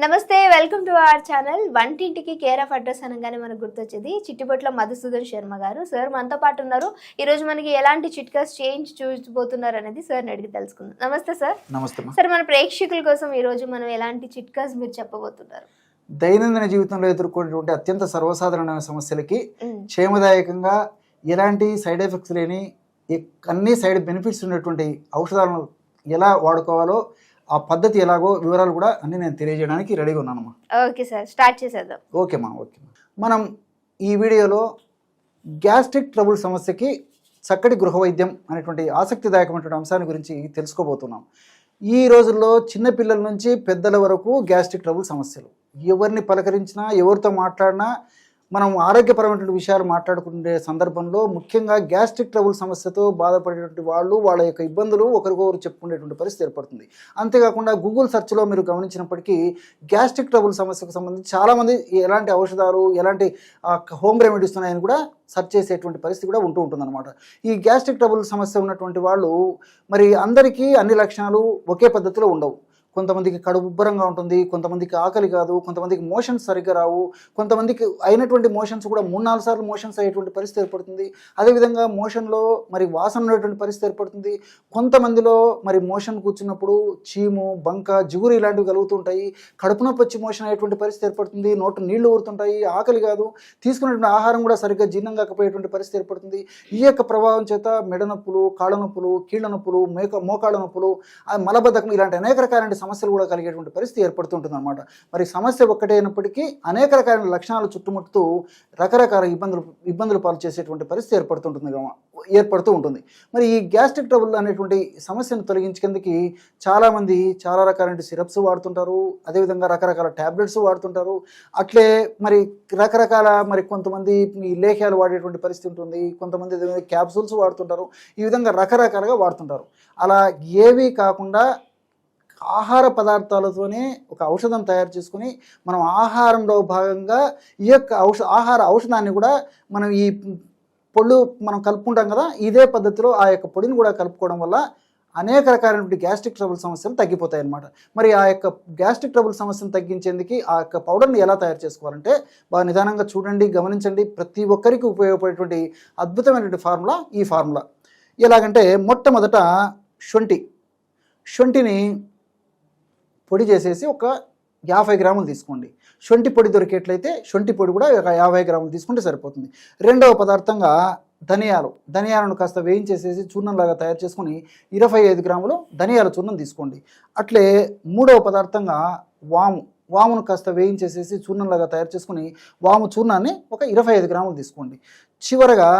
నమస్తే, welcome to our channel. వంటింటికి care of address అనగానే మనకు గుర్తొచ్చేది చిట్టిబొట్ల మధుసూదన్ శర్మ గారు. సార్ మనతో పాటు ఉన్నారు. ఈరోజు మనకి ఎలాంటి చిట్కాస్ చేంజ్ చూసిపోతున్నారు అనేది సార్ని అడిగి తెలుసుకుందాం. నమస్తే సార్. నమస్తే. సార్, మన ప్రేక్షకుల కోసం ఈరోజు మనం ఎలాంటి చిట్కాస్ మీరు చెప్పబోతున్నారు? దైనందిన జీవితంలో ఎదుర్కొనేటువంటి అత్యంత సర్వసాధారణమైన సమస్యలకి క్షేమదాయకంగా ఎలాంటి సైడ్ ఎఫెక్ట్స్ లేని అన్ని సైడ్ బెనిఫిట్స్ ఉన్నటువంటి ఔషధాలను ఎలా వాడుకోవాలో ఆ పద్ధతి ఎలాగో వివరాలు కూడా అన్ని నేను తెలియజేయడానికి రెడీగా ఉన్నానమ్మా. ఓకే సార్, స్టార్ట్ చేసేద్దాం. ఓకేమ్మా. మనం ఈ వీడియోలో గ్యాస్ట్రిక్ ట్రబుల్ సమస్యకి చక్కటి గృహ వైద్యం అనేటువంటి ఆసక్తిదాయకమైనటువంటి అంశాన్ని గురించి తెలుసుకోబోతున్నాం. ఈ రోజుల్లో చిన్నపిల్లల నుంచి పెద్దల వరకు గ్యాస్ట్రిక్ ట్రబుల్ సమస్యలు. ఎవరిని పలకరించినా, ఎవరితో మాట్లాడినా, మనం ఆరోగ్యపరమైనటువంటి విషయాలు మాట్లాడుకునే సందర్భంలో ముఖ్యంగా గ్యాస్ట్రిక్ ట్రబుల్ సమస్యతో బాధపడేటువంటి వాళ్ళు వాళ్ళ యొక్క ఇబ్బందులు ఒకరికొకరు చెప్పుకునేటువంటి పరిస్థితి ఏర్పడుతుంది. అంతేకాకుండా గూగుల్ సెర్చ్లో మీరు గమనించినప్పటికీ గ్యాస్ట్రిక్ ట్రబుల్ సమస్యకు సంబంధించి చాలామంది ఎలాంటి ఔషధాలు, ఎలాంటి హోమ్ రెమెడీస్ ఉన్నాయని కూడా సెర్చ్ చేసేటువంటి పరిస్థితి కూడా ఉంటుందన్నమాట. ఈ గ్యాస్ట్రిక్ ట్రబుల్ సమస్య ఉన్నటువంటి వాళ్ళు మరి అందరికీ అన్ని లక్షణాలు ఒకే పద్ధతిలో ఉండవు. కొంతమందికి కడుపు ఉబ్బరంగా ఉంటుంది, కొంతమందికి ఆకలి కాదు, కొంతమందికి మోషన్స్ సరిగ్గా రావు, కొంతమందికి అయినటువంటి మోషన్స్ కూడా 3-4 సార్లు మోషన్స్ అయ్యేటువంటి పరిస్థితి ఏర్పడుతుంది. అదేవిధంగా మోషన్లో మరి వాసన ఉన్నటువంటి పరిస్థితి ఏర్పడుతుంది. కొంతమందిలో మరి మోషన్ కూర్చున్నప్పుడు చీము, బంక, జిగురు ఇలాంటివి కలుగుతుంటాయి. కడుపు నొప్పి వచ్చి మోషన్ అయ్యేటువంటి పరిస్థితి ఏర్పడుతుంది. నోటు నీళ్లు ఊరుతుంటాయి. ఆకలి కాదు, తీసుకున్నటువంటి ఆహారం కూడా సరిగ్గా జీర్ణం కాకపోయేటువంటి పరిస్థితి ఏర్పడుతుంది. ఈ యొక్క ప్రభావం చేత మెడ నొప్పులు, కాళ్ళ నొప్పులు, కీళ్ళ నొప్పులు, మోకాళ్ళ నొప్పులు, మలబద్ధకం ఇలాంటి అనేక రకాలైన సమస్యలు కూడా కలిగేటువంటి పరిస్థితి ఏర్పడుతుంటుంది అనమాట. మరి సమస్య ఒక్కటే అయినప్పటికీ అనేక రకాలైన లక్షణాలు చుట్టుముట్టుతూ రకరకాల ఇబ్బందులు పాలు చేసేటువంటి పరిస్థితి ఏర్పడుతూ ఉంటుంది. మరి ఈ గ్యాస్ట్రిక్ ట్రబుల్ అనేటువంటి సమస్యను తొలగించేందుకు చాలామంది చాలా రకాలైన సిరప్స్ వాడుతుంటారు, అదేవిధంగా రకరకాల ట్యాబ్లెట్స్ వాడుతుంటారు. అట్లే మరి రకరకాల కొంతమంది ఈ లేహ్యాలు వాడేటువంటి పరిస్థితి ఉంటుంది, కొంతమంది క్యాప్సూల్స్ వాడుతుంటారు. ఈ విధంగా రకరకాలుగా వాడుతుంటారు. అలా ఏవి కాకుండా ఆహార పదార్థాలతోనే ఒక ఔషధం తయారు చేసుకుని మనం ఆహారంలో భాగంగా ఈ యొక్క ఔషధాన్ని కూడా మనం ఈ పొళ్ళు మనం కలుపుకుంటాం కదా, ఇదే పద్ధతిలో ఆ యొక్క పొడిని కూడా కలుపుకోవడం వల్ల అనేక రకాలైనటువంటి గ్యాస్ట్రిక్ ట్రబుల్ సమస్యలు తగ్గిపోతాయి అన్నమాట. మరి ఆ యొక్క గ్యాస్ట్రిక్ ట్రబుల్ సమస్యను తగ్గించేందుకు ఆ యొక్క పౌడర్ని ఎలా తయారు చేసుకోవాలంటే బాగా నిదానంగా చూడండి, గమనించండి. ప్రతి ఒక్కరికి ఉపయోగపడేటువంటి అద్భుతమైనటువంటి ఫార్ములా ఈ ఫార్ములా. ఎలాగంటే మొట్టమొదట శొంఠిని పొడి చేసేసి ఒక 50 గ్రాములు తీసుకోండి. శొంఠి పొడి దొరికేట్లయితే శొంఠి పొడి కూడా ఒక 50 గ్రాములు తీసుకుంటే సరిపోతుంది. రెండవ పదార్థంగా ధనియాలను కాస్త వేయించేసేసి చూర్ణంలాగా తయారు చేసుకుని 25 గ్రాములు ధనియాల చూర్ణం తీసుకోండి. అట్లే మూడవ పదార్థంగా వామును కాస్త వేయించేసేసి చూర్ణంలాగా తయారు చేసుకుని వాము చూర్ణాన్ని ఒక 25 గ్రాములు తీసుకోండి. చివరగా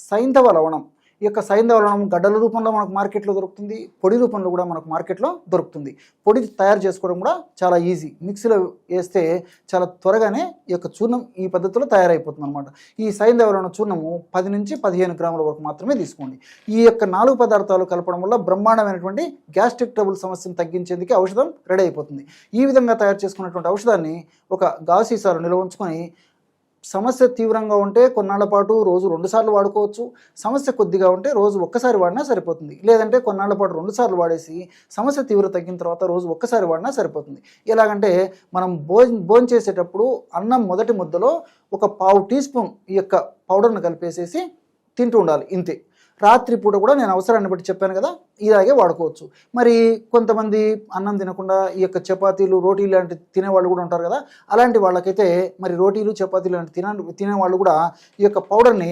సైంధవ లవణం. ఈ యొక్క సైంధవ లవణం గడ్డల రూపంలో మనకు మార్కెట్లో దొరుకుతుంది, పొడి రూపంలో కూడా మనకు మార్కెట్లో దొరుకుతుంది. పొడి తయారు చేసుకోవడం కూడా చాలా ఈజీ. మిక్సీలో వేస్తే చాలా త్వరగానే ఈ యొక్క చూర్ణం ఈ పద్ధతిలో తయారైపోతుంది అనమాట. ఈ సైంధవ లవణ చూర్ణము 10 నుంచి 15 గ్రాముల వరకు మాత్రమే తీసుకోండి. ఈ యొక్క 4 పదార్థాలు కలపడం వల్ల బ్రహ్మాండమైనటువంటి గ్యాస్ట్రిక్ ట్రబుల్ సమస్యను తగ్గించేందుకు ఔషధం రెడీ అయిపోతుంది. ఈ విధంగా తయారు చేసుకున్నటువంటి ఔషధాన్ని ఒక గాజు సీసాలో నిల్వ ఉంచుకొని సమస్య తీవ్రంగా ఉంటే కొన్నాళ్ల పాటు రోజు 2 సార్లు వాడుకోవచ్చు. సమస్య కొద్దిగా ఉంటే రోజు ఒక్కసారి వాడినా సరిపోతుంది. లేదంటే కొన్నాళ్ల పాటు 2 సార్లు వాడేసి సమస్య తీవ్రత తగ్గిన తర్వాత రోజు ఒక్కసారి వాడినా సరిపోతుంది. ఎలాగంటే మనం భోజనం చేసేటప్పుడు అన్నం మొదటి ముద్దలో ఒక 1/2 టీ స్పూన్ ఈ యొక్క పౌడర్ను కలిపేసేసి తింటూ ఉండాలి, ఇంతే. రాత్రి పూట కూడా నేను అవసరాన్ని బట్టి చెప్పాను కదా, ఇలాగే వాడుకోవచ్చు. మరి కొంతమంది అన్నం తినకుండా ఈ యొక్క చపాతీలు, రోటీలు లాంటి తినేవాళ్ళు కూడా ఉంటారు కదా, అలాంటి వాళ్ళకైతే మరి రోటీలు, చపాతీలు లాంటి తినేవాళ్ళు కూడా ఈ యొక్క పౌడర్ని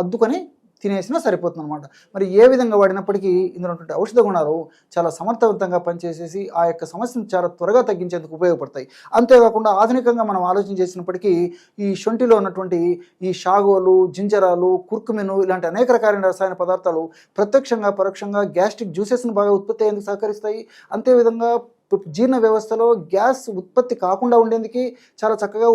అద్దుకొని తినేసినా సరిపోతుంది అనమాట. మరి ఏ విధంగా వాడినప్పటికీ ఇందులో ఉన్నటువంటి ఔషధ గుణాలు చాలా సమర్థవంతంగా పనిచేసేసి ఆ యొక్క సమస్యను చాలా త్వరగా తగ్గించేందుకు ఉపయోగపడతాయి. అంతేకాకుండా ఆధునికంగా మనం ఆలోచన చేసినప్పటికీ ఈ శొంఠిలో ఉన్నటువంటి ఈ షాగోలు, జింజరాలు, కుర్కుమిను ఇలాంటి అనేక రకాలైన రసాయన పదార్థాలు ప్రత్యక్షంగా పరోక్షంగా గ్యాస్ట్రిక్ జ్యూసెస్ను బాగా ఉత్పత్తి అయ్యేందుకు సహకరిస్తాయి. అంతేవిధంగా జీర్ణ వ్యవస్థలో గ్యాస్ ఉత్పత్తి కాకుండా ఉండేందుకు చాలా చక్కగా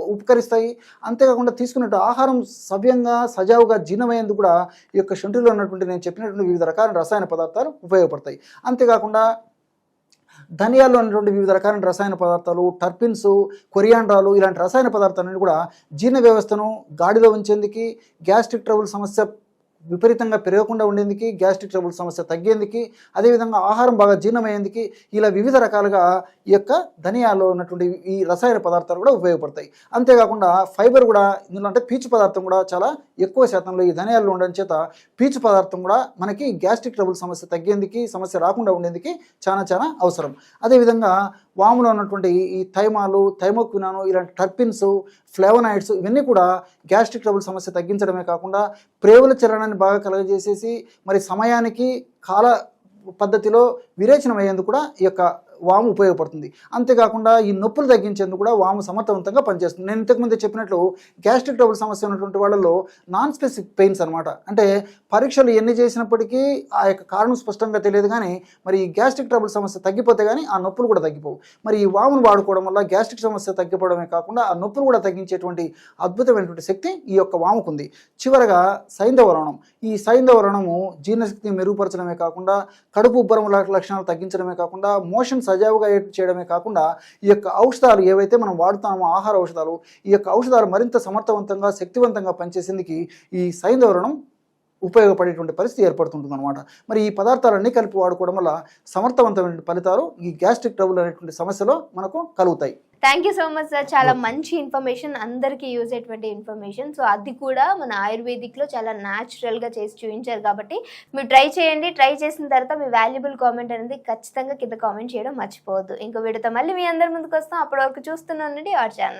ఉపకరిస్తాయి. అంతేకాకుండా తీసుకున్నట్టు ఆహారం సవ్యంగా సజావుగా జీర్ణమయ్యేందుకు కూడా ఈ యొక్క శొంఠిలో ఉన్నటువంటి నేను చెప్పినటువంటి వివిధ రకాల రసాయన పదార్థాలు ఉపయోగపడతాయి. అంతేకాకుండా ధనియాల్లో ఉన్నటువంటి వివిధ రకాలైన రసాయన పదార్థాలు, టర్పిన్స్, కొరియాండ్రాలు ఇలాంటి రసాయన పదార్థాలన్నీ కూడా జీర్ణ వ్యవస్థను గాడిలో ఉంచేందుకు, గ్యాస్ట్రిక్ ట్రబుల్ సమస్య విపరీతంగా పెరగకుండా ఉండేందుకు, గ్యాస్ట్రిక్ ట్రబుల్ సమస్య తగ్గేందుకు, అదేవిధంగా ఆహారం బాగా జీర్ణమయ్యేందుకు ఇలా వివిధ రకాలుగా ఈ యొక్క ధనియాల్లో ఉన్నటువంటి ఈ రసాయన పదార్థాలు కూడా ఉపయోగపడతాయి. అంతేకాకుండా ఫైబర్ కూడా ఇందులో, అంటే పీచు పదార్థం కూడా చాలా ఎక్కువ శాతంలో ఈ ధనియాల్లో ఉండడం చేత పీచు పదార్థం కూడా మనకి గ్యాస్ట్రిక్ ట్రబుల్ సమస్య తగ్గేందుకు, సమస్య రాకుండా ఉండేందుకు చాలా అవసరం. అదేవిధంగా వాములో ఉన్నటువంటి ఈ థైమాలు, థైమోక్వినాను, ఇలాంటి టర్పిన్స్, ఫ్లేవనాయిడ్స్ ఇవన్నీ కూడా గ్యాస్ట్రిక్ ట్రబుల్ సమస్య తగ్గించడమే కాకుండా ప్రేవుల చలనాన్ని బాగా కలుగజేసేసి మరి సమయానికి కాల పద్ధతిలో విరేచనం అయ్యేందుకు కూడా ఈ యొక్క వాము ఉపయోగపడుతుంది. అంతేకాకుండా ఈ నొప్పులు తగ్గించేందుకు కూడా వాము సమర్థవంతంగా పనిచేస్తుంది. నేను ఇంతకుముందే చెప్పినట్లు గ్యాస్ట్రిక్ ట్రబుల్ సమస్య ఉన్నటువంటి వాళ్ళలో నాన్ స్పెసిఫిక్ పెయిన్స్ అనమాట, అంటే పరీక్షలు ఎన్ని చేసినప్పటికీ ఆ యొక్క కారణం స్పష్టంగా తెలియదు, కానీ మరి ఈ గ్యాస్ట్రిక్ ట్రబుల్ సమస్య తగ్గిపోతే కానీ ఆ నొప్పులు కూడా తగ్గిపోవు. మరి ఈ వామును వాడుకోవడం వల్ల గ్యాస్ట్రిక్ సమస్య తగ్గిపోవడమే కాకుండా ఆ నొప్పులు కూడా తగ్గించేటువంటి అద్భుతమైనటువంటి శక్తి ఈ యొక్క వాముకుంది. చివరగా సైంధవరణం. ఈ సైంధవరణము జీర్ణశక్తిని మెరుగుపరచడమే కాకుండా, కడుపు ఉబ్బరం లక్షణాలు తగ్గించడమే కాకుండా, మోషన్ సజావుగా చేయడమే కాకుండా, ఈ యొక్క ఔషధాలు ఏవైతే మనం వాడుతామో ఆహార ఔషధాలు, ఈ యొక్క ఔషధాలు మరింత సమర్థవంతంగా, శక్తివంతంగా పనిచేసేందుకు ఈ సైంధవరణం ఉపయోగపడేటువంటి పరిస్థితి ఏర్పడుతుంటుంది అనమాట. మరి ఈ పదార్థాలన్నీ కలిపి వాడుకోవడం వల్ల సమర్థవంతమైన ఫలితాలు ఈ గ్యాస్ట్రిక్ ట్రబుల్ అనేటువంటి సమస్యలో మనకు కలుగుతాయి. Thank you so much sir, చాలా మంచి ఇన్ఫర్మేషన్, అందరికీ యూజ్ అయ్యేటువంటి ఇన్ఫర్మేషన్. సో అది కూడా మన ఆయుర్వేదిక్లో చాలా న్యాచురల్గా చేసి చూపించారు కాబట్టి మీరు ట్రై చేయండి. ట్రై చేసిన తర్వాత మీ వాల్యుబుల్ కామెంట్ అనేది ఖచ్చితంగా కింద కామెంట్ చేయడం మర్చిపోవద్దు. ఇంకో వీడియోతో మళ్ళీ మీ అందరి ముందుకు వస్తాం. అప్పటి వరకు చూస్తూనే ఉండండి అవర్ ఛానల్.